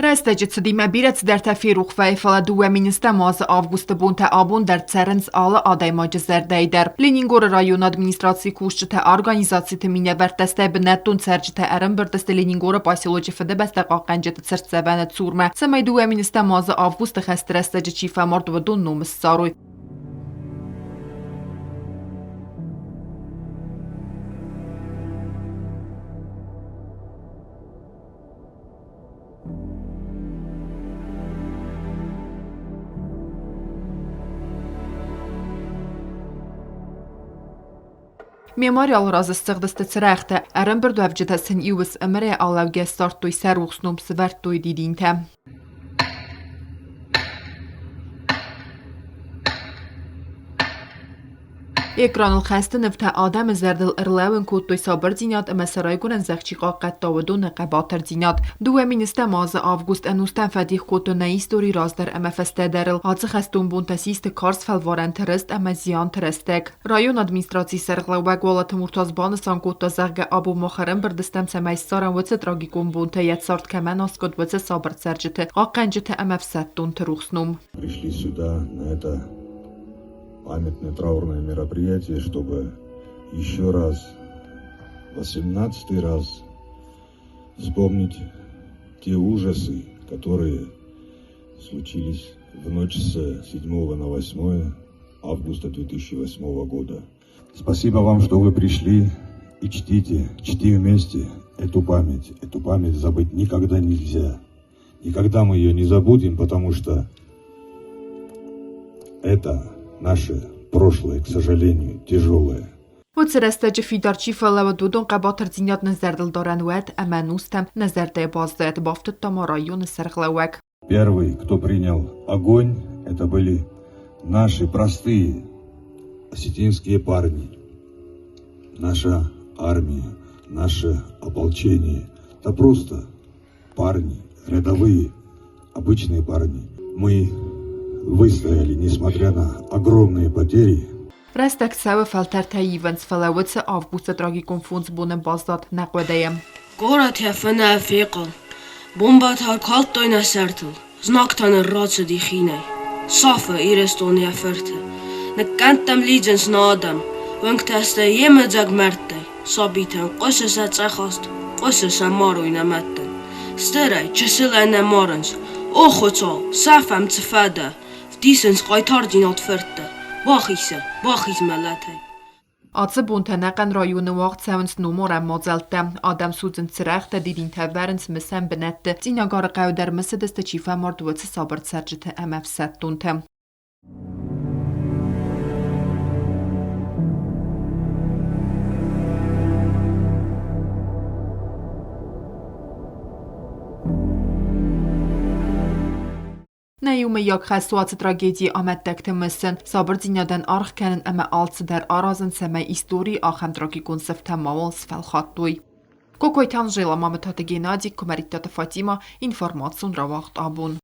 Restecitsë dhime birec der të firuk fejfëla duhe ministemazë avgustë bun të abun der cërënc alë adajmajë zerdejder. Leningorы район администрации кушчыты организацияты мине вертесте бінеттун цырджытë Выпуски Ленингоры поселочи Фыдыбăстăк хъахъхъăнджыты цыртсевene цурме. Сăмай дуhe министемазë августы хъсты restecë çifa mordvëdun numës saruj. Memorial razı ssıgътăстı цырăгътă bir dövcütəsin iwis ömre alawge ссардтой rухс săvărдтой didintə. Ekranul xəstə nıvtə adam zərdil ırlawın kodtoy sabır dinat məsəray gurən zəxçiqa qattavudun hъăбатăр dinat. Duhe ministemazı avgust enustan fədih kodto nə istori razdar əməfəstə dəril. Hacı xəstun buntasist karsfəl varan tırist əmə ziyan tıristək. Rayon administraciyı sərgълăууăg valatı murtazbanı san kodto zəğgə abu moxarın birdistəm səməy saran vıcı tragikon bunta yet sart kəmən askod vıcı sabır цырджытı. Хъахъхъăнджыты əməfsəttun tırухснум. Пришли сюда на это памятное траурное мероприятие, чтобы еще раз, 18-й раз, вспомнить те ужасы, которые случились в ночь с 7 на 8 августа 2008 года. Спасибо вам, что вы пришли и чти вместе эту память. Эту память забыть никогда нельзя. Никогда мы ее не забудем, потому что это наше прошлое, к сожалению, тяжелое. Restecë fidarçi fëllëvëdudun хъăбатăр dinat në zerdil doranwet əmənustem në zerdë bazët baftët të rayonu sărgълăууăg. Первый, кто принял огонь, это были наши простые осетинские парни. Наша армия, наше ополчение. Это просто парни, рядовые, обычные парни. Мы выстояли, несмотря на огромные потери. Restec səvə fəltər təyiվենց fələvëtsə avgustə tragikon funds bunun bazdat nəqvədəyəm. Qorat jəfənə əfiqıl, bombat har kaltdojnë sərtıl, znaktan e racë di khinej, safë i restoni əfërtë, në kantëm ligjens në adam, vëngteste jeme dzag mərtëj, sabitën qësës e cəkhast, qësës e marujnë e məttën, stëraj qësële në marëns, o xëco, safëm të fədə, vdisën s'qajtar dinat fërtë, baxis mələtəj. Atsı buntanaqan rayonu vaxt səvins numara mozeltə, adam sudzın cırăqtə didintə vərins müsən binətdə, zinagarı qəvdər Мысыдысты Чысангомы sabır цырджытı əməfsəttüntə. Nəyumə yak xəsuatı tragediyi aməttəgtə mısın, sabır dinyadan arxkənin əmə alçı dər arazın səməy istori axəm tragikon sıftə maval sfəlxatduy. Kokoytan jela amëttəgты Геннадий, Комаритата Фатима, информацион равахт абун.